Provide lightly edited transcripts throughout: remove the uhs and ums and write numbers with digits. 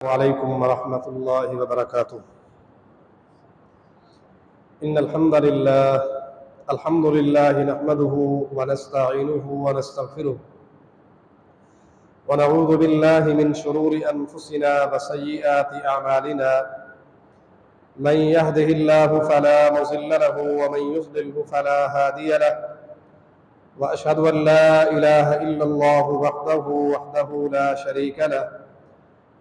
عليكم ورحمة الله وبركاته. إن الحمد لله نحمده ونستعينه ونستغفره ونعوذ بالله من شرور أنفسنا وسيئات أعمالنا. من يهده الله فلا مضل له ومن يضلل فلا هادي له، وأشهد أن لا إله إلا الله وحده لا شريك له،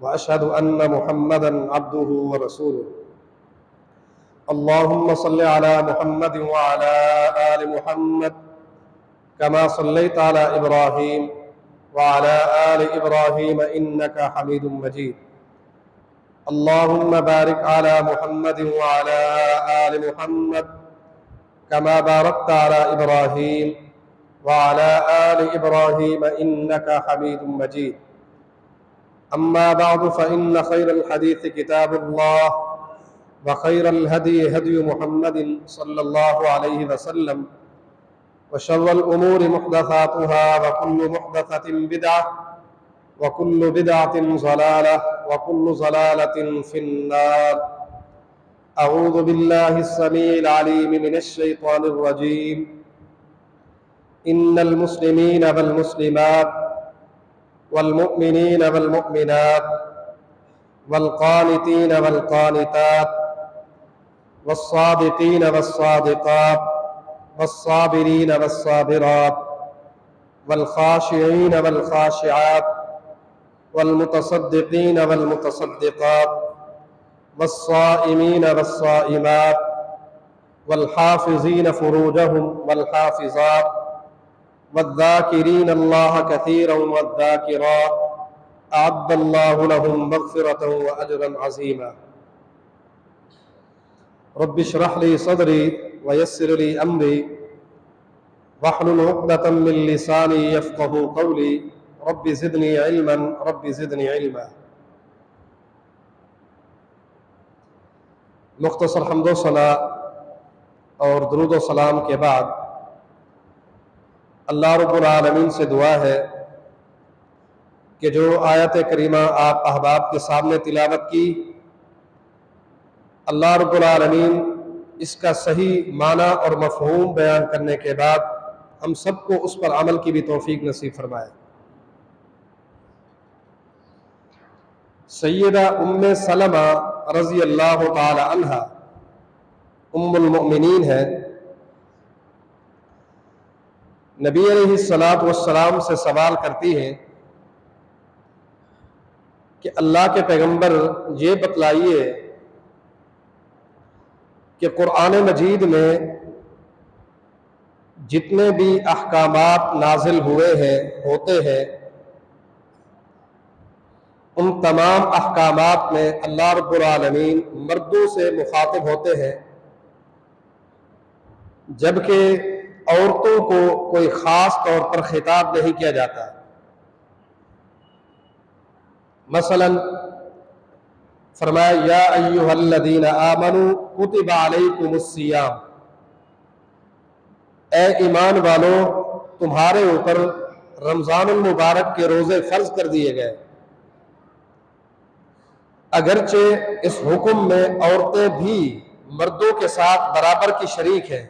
وأشهد أن محمدًا عبده ورسوله. اللهم صل على محمد وعلى آل محمد كما صليت على إبراهيم وعلى آل إبراهيم إنك حميد مجيد. اللهم بارك على محمد وعلى آل محمد كما باركت على إبراهيم وعلى آل إبراهيم إنك حميد مجيد. أما بعد، فإن خير الحديث كتاب الله، وخير الهدي هدي محمد صلى الله عليه وسلم، وشر الأمور محدثاتها، وكل محدثة بدعة، وكل بدعة ضلالة، وكل ضلالة في النار. أعوذ بالله السميع العليم من الشيطان الرجيم. إن المسلمين والمسلمات والمؤمنين والمؤمنات والقانتين والقانتات والصادقين والصادقات والصابرين والصابرات والخاشعين والخاشعات والمتصدقين والمتصدقات والصائمين والصائمات والحافظين فروجهم والحافظات والذاكرين الله كثيرا والذاكرات أعد الله لهم مغفرة وأجرا عظيما. رب اشرح لي صدري ويسر لي أمري واحلل عقدة من لساني يفقهوا قولي. رب زدني علما رب زدني علما. مختصر حمد و ثنا اور درود و سلام کے بعد اللہ رب العالمین سے دعا ہے کہ جو آیت کریمہ آپ احباب کے سامنے تلاوت کی، اللہ رب العالمین اس کا صحیح معنی اور مفہوم بیان کرنے کے بعد ہم سب کو اس پر عمل کی بھی توفیق نصیب فرمائے۔ سیدہ ام سلمہ رضی اللہ تعالی عنہا ام المؤمنین ہے۔ نبی علیہ السلام سے سوال کرتی ہیں کہ اللہ کے پیغمبر یہ بتلائیے کہ قرآن مجید میں جتنے بھی احکامات نازل ہوتے ہیں ان تمام احکامات میں اللہ رب العالمین مردوں سے مخاطب ہوتے ہیں، جبکہ عورتوں کو کوئی خاص طور پر خطاب نہیں کیا جاتا۔ مثلا فرمایا یا ایھا الذین آمنوا کتب علیکم الصیام، اے ایمان والو تمہارے اوپر رمضان المبارک کے روزے فرض کر دیے گئے۔ اگرچہ اس حکم میں عورتیں بھی مردوں کے ساتھ برابر کی شریک ہیں،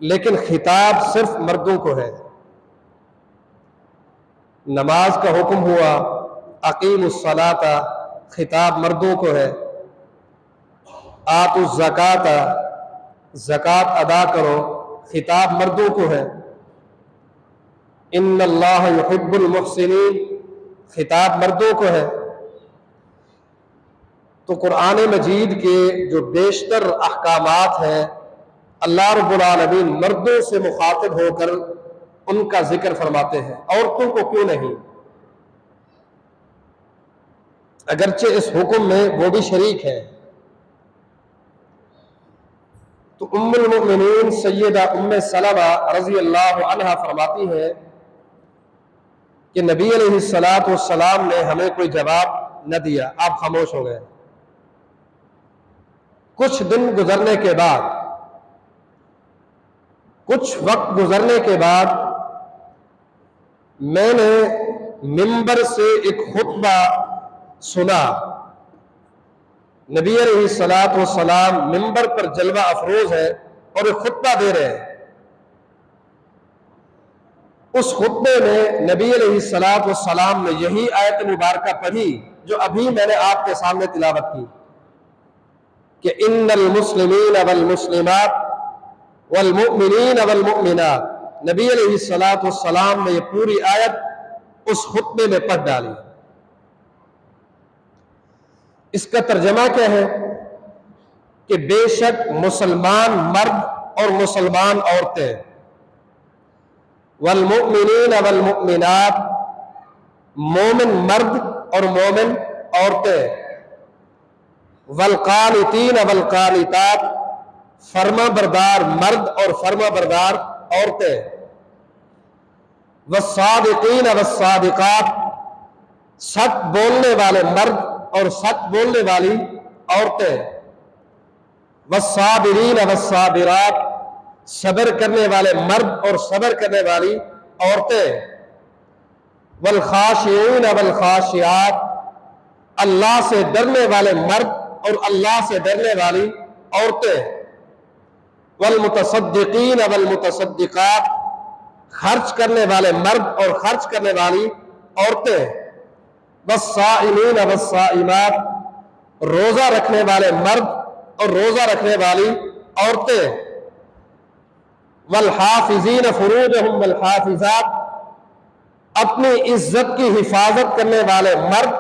لیکن خطاب صرف مردوں کو ہے۔ نماز کا حکم ہوا اقیموا الصلاۃ، خطاب مردوں کو ہے۔ آتوا الزکاۃ، زکوٰۃ ادا کرو، خطاب مردوں کو ہے۔ ان اللہ یحب المحسنین، خطاب مردوں کو ہے۔ تو قرآن مجید کے جو بیشتر احکامات ہیں اللہ رب العالمین مردوں سے مخاطب ہو کر ان کا ذکر فرماتے ہیں، عورتوں کو کیوں نہیں؟ اگرچہ اس حکم میں وہ بھی شریک ہے۔ تو ام المؤمنین سیدہ ام سلمہ رضی اللہ عنہا فرماتی ہیں کہ نبی علیہ السلام نے ہمیں کوئی جواب نہ دیا، آپ خاموش ہو گئے۔ کچھ دن گزرنے کے بعد، کچھ وقت گزرنے کے بعد میں نے منبر سے ایک خطبہ سنا. نبی علیہ الصلوۃ والسلام منبر پر جلوہ افروز ہے اور ایک خطبہ دے رہے ہیں. اس خطبے میں نبی علیہ الصلوۃ والسلام نے یہی آیت مبارکہ پڑھی جو ابھی میں نے آپ کے سامنے تلاوت کی کہ ان المسلمین والمسلمات والمؤمنین والمؤمنات. نبی علیہ الصلوۃ والسلام نے یہ پوری آیت اس خطبے میں پڑھ ڈالی. اس کا ترجمہ کیا ہے کہ بے شک مسلمان مرد اور مسلمان عورتیں، والمؤمنین والمؤمنات، مومن مرد اور مومن عورتیں، والقانتین والقانتات، فرما بردار مرد اور فرما بردار عورتیں، والصادقین والصادقات، سچ بولنے والے مرد اور سچ بولنے والی عورتیں، والصابرین والصابرات، صبر کرنے والے مرد اور صبر کرنے والی عورتیں، والخاشعون والخاشعات، اللہ سے ڈرنے والے مرد اور اللہ سے ڈرنے والی عورتیں، والمتصدقین والمتصدقات، خرچ کرنے والے مرد اور خرچ کرنے والی عورتیں، والصائمین والصائمات، روزہ رکھنے والے مرد اور روزہ رکھنے والی عورتیں، والحافظین فروجہم والحافظات، اپنی عزت کی حفاظت کرنے والے مرد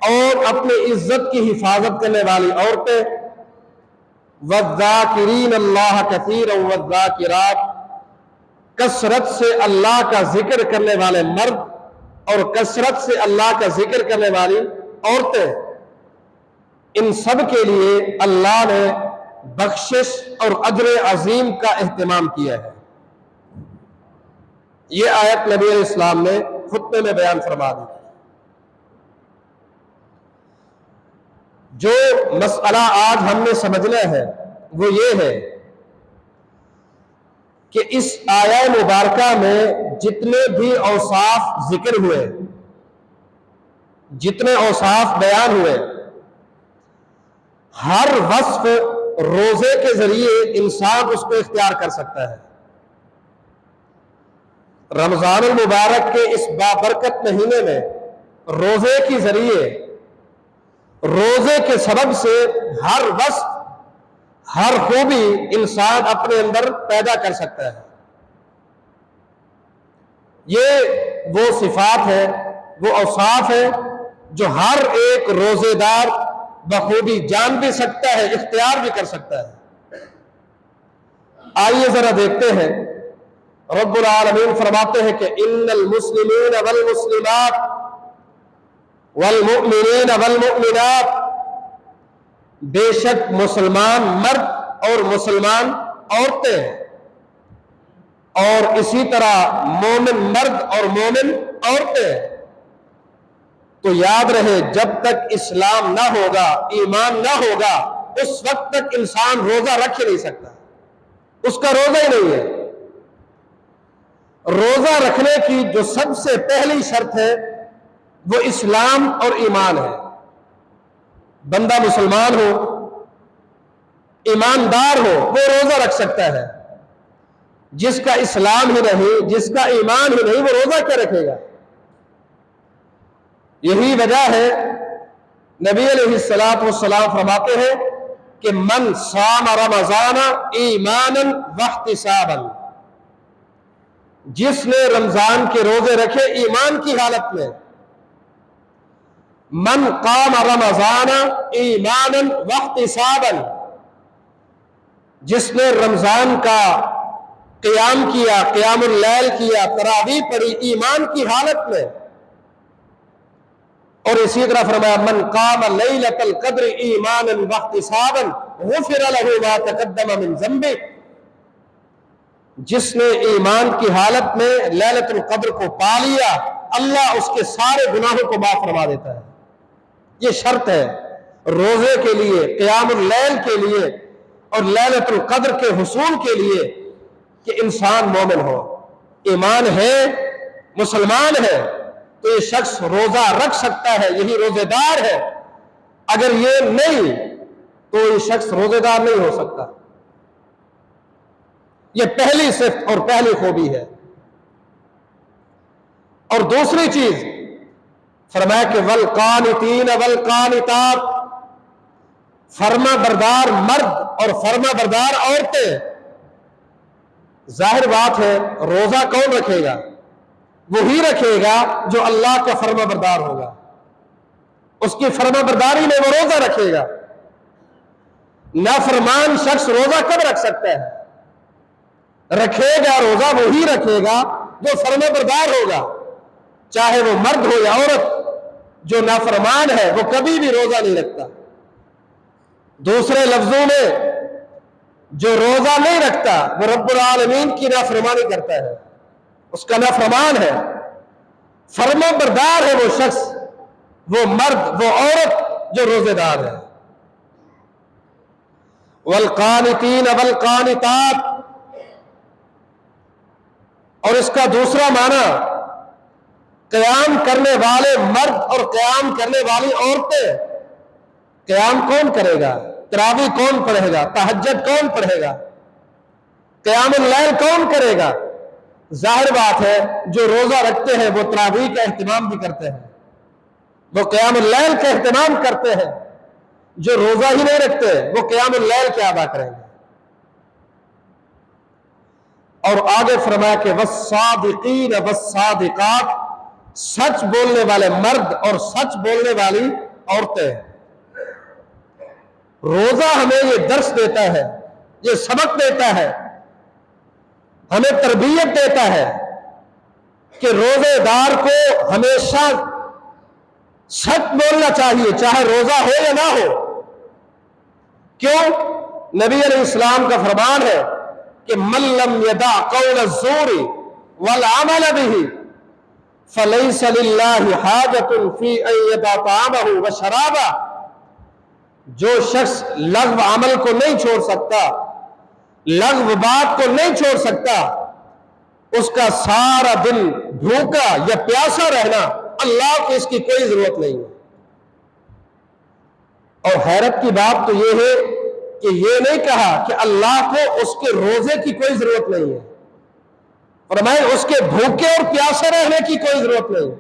اور اپنی عزت کی حفاظت کرنے والی عورتیں، والذاکرین اللہ کثیرا والذاکرات، کثرت سے اللہ کا ذکر کرنے والے مرد اور کثرت سے اللہ کا ذکر کرنے والی عورتیں. ان سب کے لیے اللہ نے بخشش اور اجر عظیم کا اہتمام کیا ہے. یہ آیت نبی علیہ السلام نے خطبے میں بیان فرما دی. جو مسئلہ آج ہم نے سمجھنا ہے وہ یہ ہے کہ اس آیہ مبارکہ میں جتنے بھی اوصاف ذکر ہوئے، جتنے اوصاف بیان ہوئے، ہر وصف روزے کے ذریعے انسان اس کو اختیار کر سکتا ہے. رمضان المبارک کے اس بابرکت مہینے میں روزے کے ذریعے، روزے کے سبب سے ہر وصف، ہر خوبی انسان اپنے اندر پیدا کر سکتا ہے. یہ وہ صفات ہے، وہ اوصاف ہے جو ہر ایک روزے دار بخوبی جان بھی سکتا ہے، اختیار بھی کر سکتا ہے. آئیے ذرا دیکھتے ہیں. رب العالمین فرماتے ہیں کہ ان المسلمین والمسلمات والمؤمنین والمؤمنات، بے شک مسلمان مرد اور مسلمان عورتیں، اور اسی طرح مومن مرد اور مومن عورتیں. تو یاد رہے جب تک اسلام نہ ہوگا، ایمان نہ ہوگا، اس وقت تک انسان روزہ رکھ ہی نہیں سکتا. اس کا روزہ ہی نہیں ہے. روزہ رکھنے کی جو سب سے پہلی شرط ہے وہ اسلام اور ایمان ہے. بندہ مسلمان ہو، ایماندار ہو، وہ روزہ رکھ سکتا ہے. جس کا اسلام ہی نہیں، جس کا ایمان ہی نہیں، وہ روزہ کیا رکھے گا؟ یہی وجہ ہے نبی علیہ الصلوۃ والسلام فرماتے ہیں کہ من صام رمضان ایمانا واحتسابا، جس نے رمضان کے روزے رکھے ایمان کی حالت میں، من قام رمضان ایمانا واحتسابا، جس نے رمضان کا قیام کیا، قیام اللیل کیا، تراویح پڑھی ایمان کی حالت میں. اور اسی طرح فرمایا من قام لیلۃ القدر ایمانا واحتسابا غفر له ما تقدم من ذنبه، جس نے ایمان کی حالت میں لیلۃ القدر کو پا لیا، اللہ اس کے سارے گناہوں کو معاف فرما دیتا ہے. یہ شرط ہے روزے کے لیے، قیام اللیل کے لیے اور لیلۃ القدر کے حصول کے لیے کہ انسان مومن ہو، ایمان ہے، مسلمان ہے، تو یہ شخص روزہ رکھ سکتا ہے، یہی روزے دار ہے. اگر یہ نہیں تو یہ شخص روزے دار نہیں ہو سکتا. یہ پہلی صفت اور پہلی خوبی ہے. اور دوسری چیز فرمایا کہ والقانتین والقانتات، فرما بردار مرد اور فرما بردار عورتیں. ظاہر بات ہے روزہ کون رکھے گا؟ وہی رکھے گا جو اللہ کا فرما بردار ہوگا. اس کی فرما برداری میں وہ روزہ رکھے گا. نافرمان شخص روزہ کب رکھ سکتا ہے؟ رکھے گا روزہ وہی رکھے گا جو فرما بردار ہوگا، چاہے وہ مرد ہو یا عورت. جو نافرمان ہے وہ کبھی بھی روزہ نہیں رکھتا. دوسرے لفظوں میں جو روزہ نہیں رکھتا وہ رب العالمین کی نافرمانی کرتا ہے، اس کا نافرمان ہے. فرما بردار ہے وہ شخص، وہ مرد وہ عورت جو روزے دار ہے. والقانتین والقانتات، اور اس کا دوسرا معنی قیام کرنے والے مرد اور قیام کرنے والی عورتیں. قیام کون کرے گا؟ تراویح کون پڑھے گا؟ تہجد کون پڑھے گا؟ قیام اللیل کون کرے گا؟ ظاہر بات ہے جو روزہ رکھتے ہیں وہ تراویح کا اہتمام بھی کرتے ہیں، وہ قیام اللیل کا اہتمام کرتے ہیں. جو روزہ ہی نہیں رکھتے وہ قیام اللیل کیا ادا کریں گے؟ اور آگے فرمایا کہ والصادقین والصادقات، سچ بولنے والے مرد اور سچ بولنے والی عورتیں. روزہ ہمیں یہ درس دیتا ہے، یہ سبق دیتا ہے، ہمیں تربیت دیتا ہے کہ روزے دار کو ہمیشہ سچ بولنا چاہیے، چاہے روزہ ہو یا نہ ہو. کیوں؟ نبی علیہ السلام کا فرمان ہے کہ من لم یدع قول الزور والعمل به فلیس للہ حاجۃ فی ان یدع طعامہ وشرابہ. جو شخص لغو عمل کو نہیں چھوڑ سکتا، لغو بات کو نہیں چھوڑ سکتا، اس کا سارا دن بھوکا یا پیاسا رہنا اللہ کو اس کی کوئی ضرورت نہیں ہے. اور حیرت کی بات تو یہ ہے کہ یہ نہیں کہا کہ اللہ کو اس کے روزے کی کوئی ضرورت نہیں ہے، فرمایا اس کے بھوکے اور پیاسے رہنے کی کوئی ضرورت نہیں،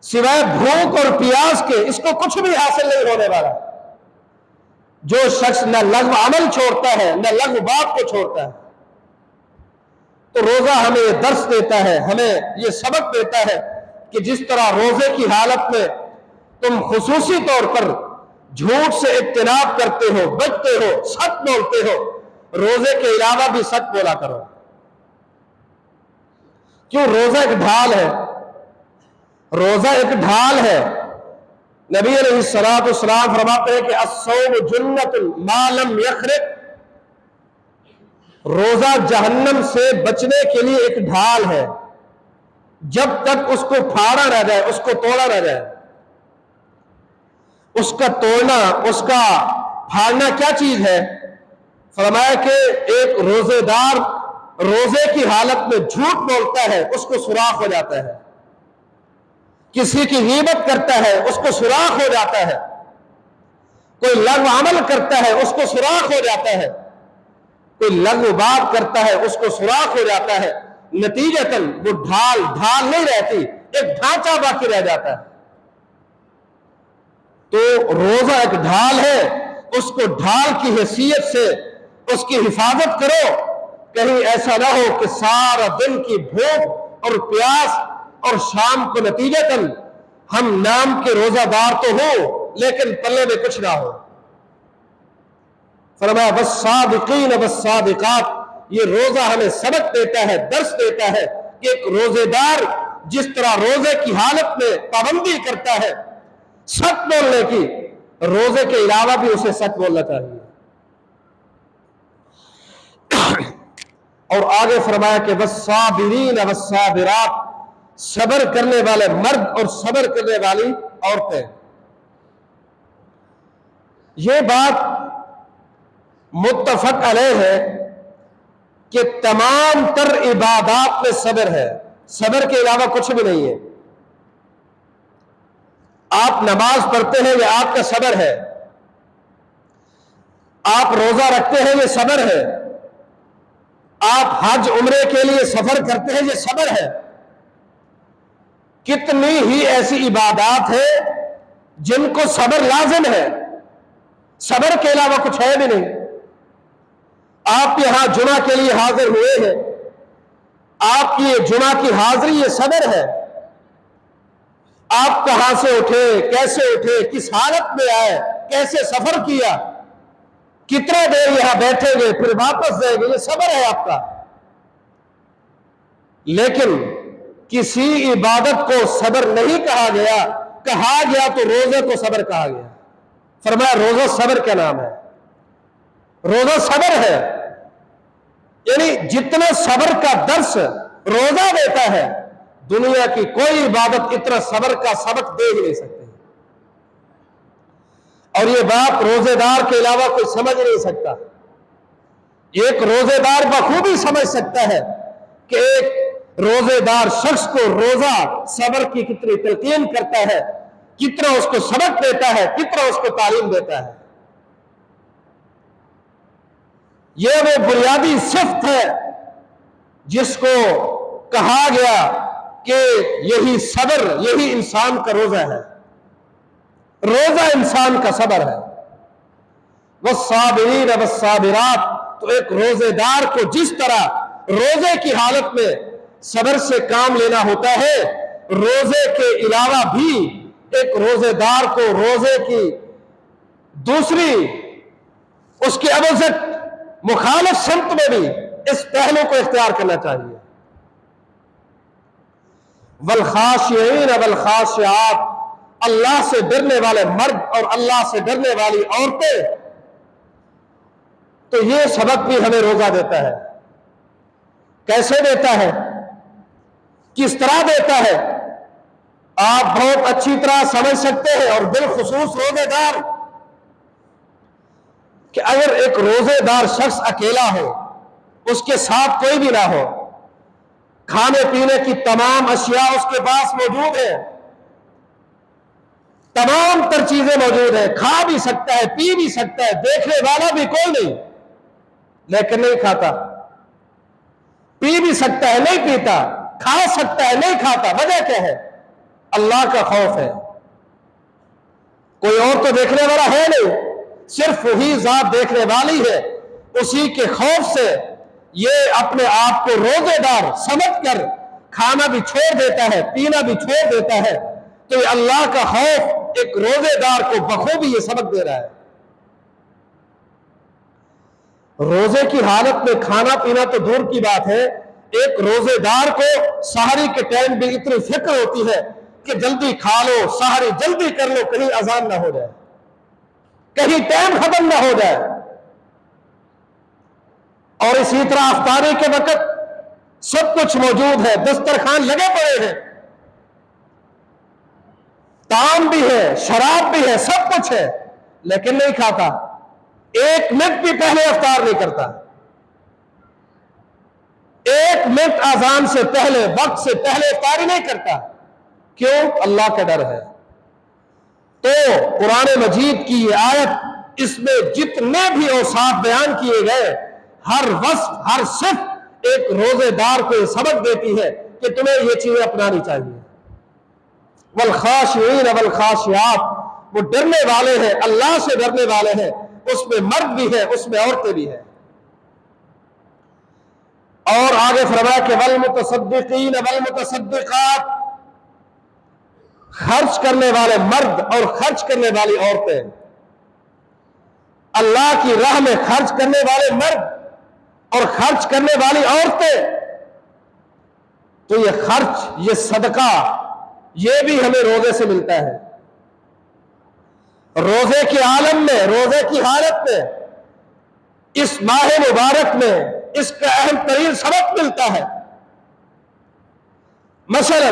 سوائے بھوک اور پیاس کے اس کو کچھ بھی حاصل نہیں ہونے والا. جو شخص نہ لغو عمل چھوڑتا ہے نہ لغو بات کو چھوڑتا ہے. تو روزہ ہمیں یہ درس دیتا ہے، ہمیں یہ سبق دیتا ہے کہ جس طرح روزے کی حالت میں تم خصوصی طور پر جھوٹ سے اجتناب کرتے ہو، بچتے ہو، سچ بولتے ہو، روزے کے علاوہ بھی سچ بولا کرو. کیوں؟ روزہ ایک ڈھال ہے، روزہ ایک ڈھال ہے. نبی علیہ السلام فرماتے ہیں کہ الصوم جنۃ ما لم یخرق. روزہ جہنم سے بچنے کے لیے ایک ڈھال ہے، جب تک اس کو پھاڑا نہ جائے، اس کو توڑا نہ جائے. اس کا توڑنا، اس کا پھاڑنا کیا چیز ہے؟ فرمایا کہ ایک روزے دار روزے کی حالت میں جھوٹ بولتا ہے، اس کو سوراخ ہو جاتا ہے. کسی کی غیبت کرتا ہے، اس کو سوراخ ہو جاتا ہے. کوئی لغو عمل کرتا ہے، اس کو سوراخ ہو جاتا ہے. کوئی لغو بات کرتا ہے، اس کو سوراخ ہو جاتا ہے. نتیجتاً وہ ڈھال نہیں رہتی، ایک ڈھانچہ باقی رہ جاتا ہے. تو روزہ ایک ڈھال ہے، اس کو ڈھال کی حیثیت سے اس کی حفاظت کرو. کہیں ایسا نہ ہو کہ سارا دن کی بھوک اور پیاس اور شام کو نتیجتاً ہم نام کے روزہ دار تو ہوں لیکن پلے میں کچھ نہ ہو. فرمایا والصادقین والصادقات، یہ روزہ ہمیں سبق دیتا ہے، درس دیتا ہے کہ ایک روزے دار جس طرح روزے کی حالت میں پابندی کرتا ہے سچ بولنے کی، روزے کے علاوہ بھی اسے سچ بولنا چاہیے. اور آگے فرمایا کہ والصابرین والصابرات، صبر کرنے والے مرد اور صبر کرنے والی عورتیں. یہ بات متفق علیہ ہے کہ تمام تر عبادات میں صبر ہے. صبر کے علاوہ کچھ بھی نہیں ہے. آپ نماز پڑھتے ہیں، یہ آپ کا صبر ہے. آپ روزہ رکھتے ہیں، یہ صبر ہے. آپ حج عمرے کے لیے سفر کرتے ہیں، یہ صبر ہے. کتنی ہی ایسی عبادات ہیں جن کو صبر لازم ہے. صبر کے علاوہ کچھ ہے بھی نہیں. آپ یہاں جمعہ کے لیے حاضر ہوئے ہیں، آپ کی یہ جمعہ کی حاضری یہ صبر ہے. آپ کہاں سے اٹھے، کیسے اٹھے، کس حالت میں آئے، کیسے سفر کیا، کتنا دیر یہاں بیٹھیں گے پھر واپس جائیں گے، یہ صبر ہے آپ کا. لیکن کسی عبادت کو صبر نہیں کہا گیا. کہا گیا تو روزے کو صبر کہا گیا. فرمایا روزہ صبر کا نام ہے. روزہ صبر ہے. یعنی جتنا صبر کا درس روزہ دیتا ہے، دنیا کی کوئی عبادت اتنا صبر کا سبق دے ہی نہیں سکتی. اور یہ بات روزے دار کے علاوہ کوئی سمجھ نہیں سکتا. ایک روزے دار بخوبی سمجھ سکتا ہے کہ ایک روزے دار شخص کو روزہ صبر کی کتنی تلقین کرتا ہے، کتنا اس کو سبق دیتا ہے، کتنا اس کو تعلیم دیتا ہے. یہ وہ بنیادی صفت ہے جس کو کہا گیا کہ یہی صبر، یہی انسان کا روزہ ہے. روزہ انسان کا صبر ہے. والصابرین والصابرات، تو ایک روزے دار کو جس طرح روزے کی حالت میں صبر سے کام لینا ہوتا ہے، روزے کے علاوہ بھی ایک روزے دار کو روزے کی دوسری اس کی اپوزٹ مخالف سمت میں بھی اس پہلو کو اختیار کرنا چاہیے. والخاشعین والخاشعات، اللہ سے ڈرنے والے مرد اور اللہ سے ڈرنے والی عورتیں. تو یہ سبق بھی ہمیں روزہ دیتا ہے. کیسے دیتا ہے، کس طرح دیتا ہے، آپ بہت اچھی طرح سمجھ سکتے ہیں. اور بالخصوص روزے دار، کہ اگر ایک روزے دار شخص اکیلا ہو، اس کے ساتھ کوئی بھی نہ ہو، کھانے پینے کی تمام اشیاء اس کے پاس موجود ہیں، تمام تر چیزیں موجود ہیں، کھا بھی سکتا ہے، پی بھی سکتا ہے، دیکھنے والا بھی کوئی نہیں، لیکن نہیں کھاتا. پی بھی سکتا ہے، نہیں پیتا، کھا سکتا ہے، نہیں کھاتا. وجہ کیا ہے؟ اللہ کا خوف ہے. کوئی اور تو دیکھنے والا ہے نہیں، صرف وہی ذات دیکھنے والی ہے. اسی کے خوف سے یہ اپنے آپ کو روزے دار سمجھ کر کھانا بھی چھوڑ دیتا ہے، پینا بھی چھوڑ دیتا ہے. تو یہ اللہ کا خوف ایک روزے دار کو بخوبی یہ سبق دے رہا ہے. روزے کی حالت میں کھانا پینا تو دور کی بات ہے، ایک روزے دار کو سحری کے ٹائم بھی اتنی فکر ہوتی ہے کہ جلدی کھا لو، سحری جلدی کر لو، کہیں اذان نہ ہو جائے، کہیں ٹائم ختم نہ ہو جائے. اور اسی طرح افطاری کے وقت سب کچھ موجود ہے، دسترخوان لگے پڑے ہیں، طعام بھی ہے، شراب بھی ہے، سب کچھ ہے، لیکن نہیں کھاتا. ایک منٹ بھی پہلے افطار نہیں کرتا، ایک منٹ اذان سے پہلے، وقت سے پہلے افطاری نہیں کرتا. کیوں؟ اللہ کا ڈر ہے. تو قرآن مجید کی یہ آیت، اس میں جتنے بھی اوصاف بیان کیے گئے، ہر وصف، ہر صفت ایک روزے دار کو یہ سبق دیتی ہے کہ تمہیں یہ چیزیں اپنانی چاہیے. والخاشعین والخاشعات، وہ ڈرنے والے ہیں، اللہ سے ڈرنے والے ہیں. اس میں مرد بھی ہے، اس میں عورتیں بھی ہیں. اور آگے فرمایا کہ والمتصدقین والمتصدقات، خرچ کرنے والے مرد اور خرچ کرنے والی عورتیں. اللہ کی راہ میں خرچ کرنے والے مرد اور خرچ کرنے والی عورتیں. تو یہ خرچ، یہ صدقہ، یہ بھی ہمیں روزے سے ملتا ہے. روزے کے عالم میں، روزے کی حالت میں، اس ماہ مبارک میں اس کا اہم ترین سبق ملتا ہے. مثلا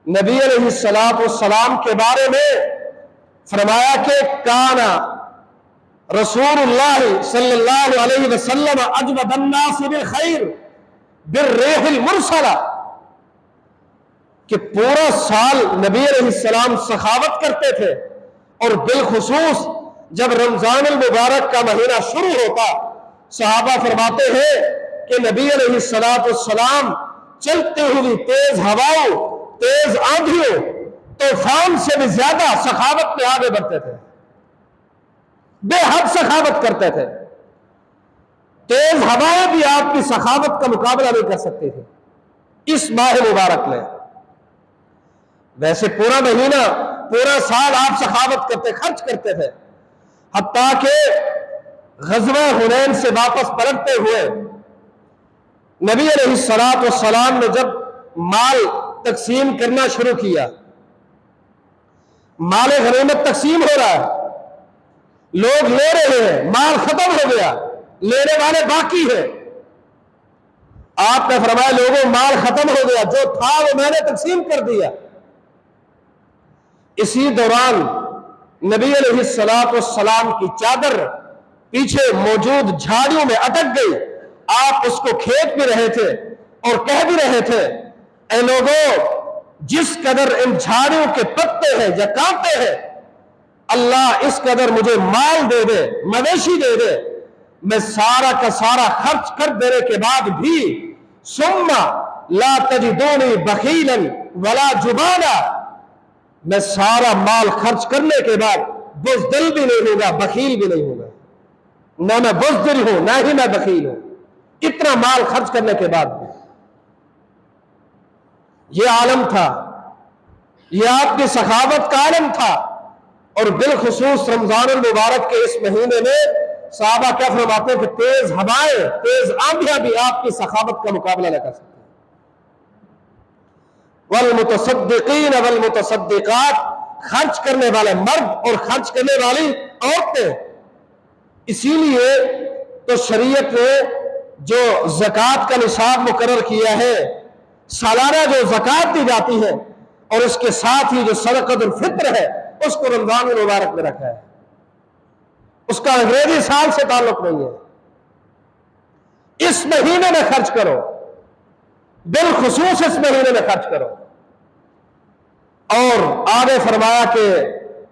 نبی علیہ السلام کے بارے میں فرمایا کہ کانا رسول اللہ صلی اللہ علیہ وسلم اجود الناس بالخیر بالریح المرسلہ. کہ پورا سال نبی علیہ السلام سخاوت کرتے تھے، اور بالخصوص جب رمضان المبارک کا مہینہ شروع ہوتا، صحابہ فرماتے ہیں کہ نبی علیہ السلام چلتے ہوئی تیز ہواؤں، تیز آندھیوں، طوفان سے بھی زیادہ سخاوت میں آگے بڑھتے تھے، بے حد سخاوت کرتے تھے۔ تیز ہوائیں بھی آپ کی سخاوت کا مقابلہ نہیں کر سکتی تھی اس ماہ مبارک میں۔ ویسے پورا مہینہ، پورا سال آپ سخاوت کرتے، خرچ کرتے تھے، حتیٰ کہ غزوہ حنین سے واپس پلٹتے ہوئے نبی علیہ السلام نے جب مال تقسیم کرنا شروع کیا، مال غنیمت تقسیم ہو رہا ہے، لوگ لے رہے ہیں، مال ختم ہو گیا، لینے والے باقی ہیں، آپ نے فرمایا لوگوں مال ختم ہو گیا، جو تھا وہ میں نے تقسیم کر دیا۔ اسی دوران نبی علیہ السلام کی چادر پیچھے موجود جھاڑیوں میں اٹک گئی، آپ اس کو کھینچ بھی رہے تھے اور کہہ بھی رہے تھے اے لوگوں، جس قدر ان جھاڑیوں کے پتے ہیں یا کانٹے ہیں، اللہ اس قدر مجھے مال دے دے، مویشی دے دے، میں سارا کا سارا خرچ کر دینے کے بعد بھی ثم لا تجدونی بخیلا ولا جبانا، میں سارا مال خرچ کرنے کے بعد بزدل بھی نہیں ہوگا، بخیل بھی نہیں ہوگا، نہ میں بزدل ہوں نہ ہی میں بخیل ہوں، اتنا مال خرچ کرنے کے بعد بھی۔ یہ عالم تھا، یہ آپ کی سخاوت کا عالم تھا، اور بالخصوص رمضان المبارک کے اس مہینے میں صحابہ کیا فرماتے ہیں کہ تیز ہوائیں، تیز آندھیاں بھی آپ کی سخاوت کا مقابلہ نہ کر سکتے۔ والمتصدقین والمتصدقات، خرچ کرنے والے مرد اور خرچ کرنے والی عورتیں۔ اسی لیے تو شریعت نے جو زکوٰۃ کا نصاب مقرر کیا ہے، سالانہ جو زکوٰۃ دی جاتی ہے، اور اس کے ساتھ ہی جو صدقۃ الفطر ہے، اس کو رمضان المبارک میں رکھا ہے، اس کا انگریزی سال سے تعلق نہیں ہے۔ اس مہینے میں خرچ کرو، بالخصوص اس مہینے میں خرچ کرو۔ اور آگے فرمایا کہ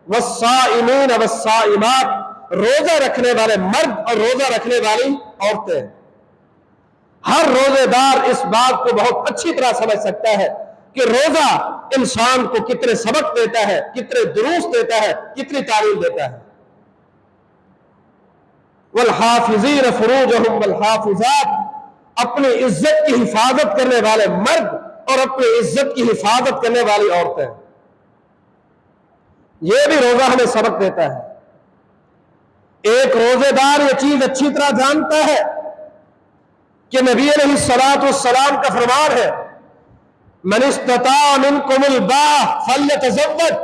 والصائمین والصائمات، روزہ رکھنے والے مرد اور روزہ رکھنے والی عورتیں۔ ہر روزے دار اس بات کو بہت اچھی طرح سمجھ سکتا ہے کہ روزہ انسان کو کتنے سبق دیتا ہے، کتنے دروس دیتا ہے، کتنی تعلیم دیتا ہے۔ والحافظین فروجہم والحافظات، اپنی عزت کی حفاظت کرنے والے مرد اور اپنی عزت کی حفاظت کرنے والی عورتیں۔ یہ بھی روزہ ہمیں سبق دیتا ہے۔ ایک روزے دار یہ چیز اچھی طرح جانتا ہے کہ نبی علیہ السلام کا فرمان ہے من استطاع منکم الباء فلیتزوج،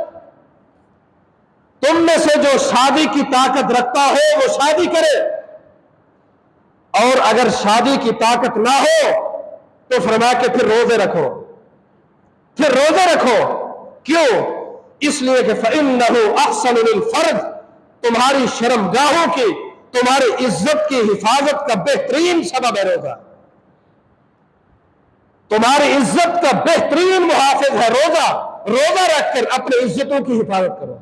تم میں سے جو شادی کی طاقت رکھتا ہو وہ شادی کرے، اور اگر شادی کی طاقت نہ ہو تو فرمایا کہ پھر روزے رکھو، پھر روزے رکھو۔ کیوں؟ اس لیے کہ فَإِنَّهُ أَحْسَنُ لِلْفَرْجِ، تمہاری شرمگاہوں کی، تمہاری عزت کی حفاظت کا بہترین سبب ہے روزہ، تمہاری عزت کا بہترین محافظ ہے روزہ۔ روزہ رکھ کر اپنی عزتوں کی حفاظت کرو۔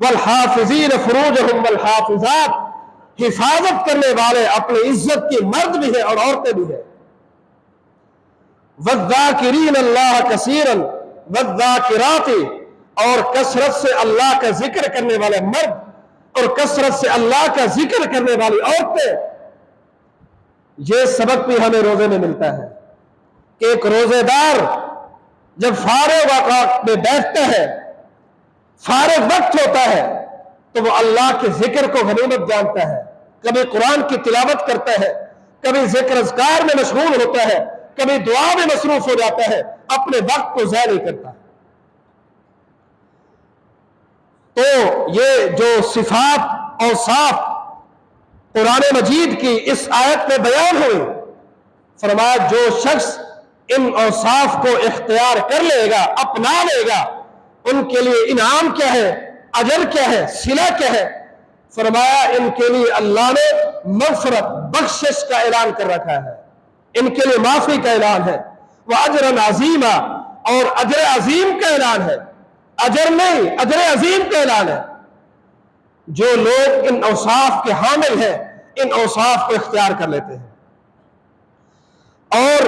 والحافظین فروجہم والحافظات، حفاظت کرنے والے اپنی عزت کی مرد بھی ہیں اور عورتیں بھی ہیں۔ والذاکرین اللہ کثیرا والذاکرات، اور کثرت سے اللہ کا ذکر کرنے والے مرد اور کثرت سے اللہ کا ذکر کرنے والی عورتیں۔ یہ سبق بھی ہمیں روزے میں ملتا ہے کہ ایک روزے دار جب فارغ وقت میں بیٹھتا ہے، فارغ وقت ہوتا ہے، تو وہ اللہ کے ذکر کو غنیمت جانتا ہے، کبھی قرآن کی تلاوت کرتا ہے، کبھی ذکر اذکار میں مشغول ہوتا ہے، کبھی دعا میں مصروف ہو جاتا ہے، اپنے وقت کو ضائع نہیں کرتا۔ تو یہ جو صفات اوصاف قرآن مجید کی اس آیت میں بیان ہوئی، فرمایا جو شخص ان اوصاف کو اختیار کر لے گا، اپنا لے گا، ان کے لیے انعام کیا ہے، اجر کیا ہے، صلہ کیا ہے؟ فرمایا ان کے لیے اللہ نے مغفرت، بخشش کا اعلان کر رکھا ہے، ان کے لیے معافی کا اعلان ہے، وَأَجْرًا عَظِيمًا، اور اجر عظیم کا اعلان ہے، اجر نہیں، اجر عظیم کا اعلان ہے۔ جو لوگ ان اوصاف کے حامل ہیں ان اوصاف کو اختیار کر لیتے ہیں۔ اور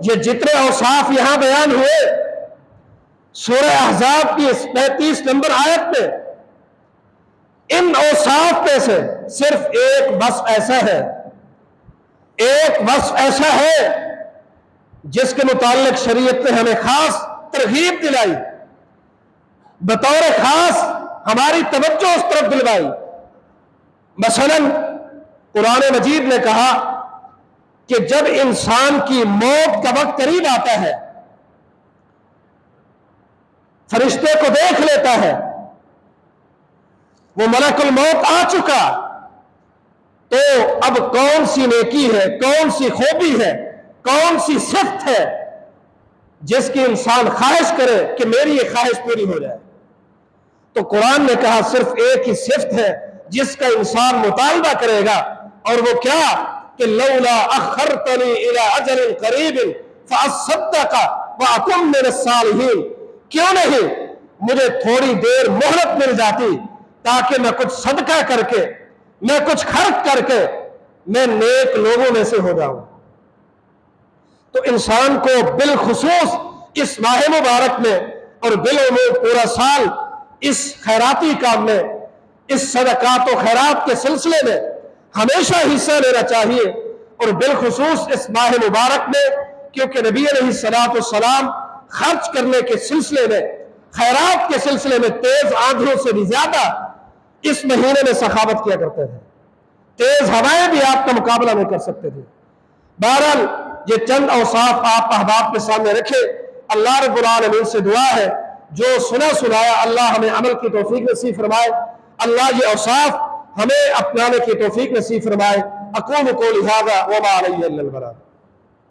یہ جتنے اوصاف یہاں بیان ہوئے سورہ احزاب کی 35 نمبر آیت میں، ان اوصاف میں سے صرف ایک وصف ایسا ہے، ایک وصف ایسا ہے جس کے متعلق شریعت نے ہمیں خاص ترغیب دلائی، بطور خاص ہماری توجہ اس طرف دلوائی۔ مثلا قرآن مجید نے کہا کہ جب انسان کی موت کا وقت قریب آتا ہے، فرشتے کو دیکھ لیتا ہے، وہ ملک الموت آ چکا، تو اب کون سی نیکی ہے، کون سی خوبی ہے، کون سی صفت ہے جس کی انسان خواہش کرے کہ میری یہ خواہش پوری ہو جائے؟ تو قرآن نے کہا صرف ایک ہی صفت ہے جس کا انسان مطالبہ کرے گا، اور وہ کیا کہ لولا اخرتنی الی اجل قریب فاصدق واکن من الصالحین، کیوں نہیں مجھے تھوڑی دیر مہلت مل جاتی تاکہ میں کچھ صدقہ کر کے، میں کچھ خرچ کر کے میں نیک لوگوں میں سے ہو جاؤں۔ تو انسان کو بالخصوص اس ماہ مبارک میں اور بالعموم پورا سال اس خیراتی کام میں، اس صدقات و خیرات کے سلسلے میں ہمیشہ حصہ لینا چاہیے، اور بالخصوص اس ماہ مبارک میں، کیونکہ نبی علیہ السلام خرچ کرنے کے سلسلے میں، خیرات کے سلسلے میں تیز آندھیوں سے بھی زیادہ اس مہینے میں سخاوت کیا کرتے تھے، تیز ہوائیں بھی آپ کا مقابلہ نہیں کر سکتے تھے۔ بہرحال یہ چند اوصاف آپ احباب کے سامنے رکھے۔ اللہ رب العالمین سے دعا ہے جو سنایا اللہ ہمیں عمل کی توفیق نصیب فرمائے، اللہ یہ اوصاف ہمیں اپنانے کی توفیق نصیب فرمائے۔ اقول قولی ھذا وما علی الا البلاغ۔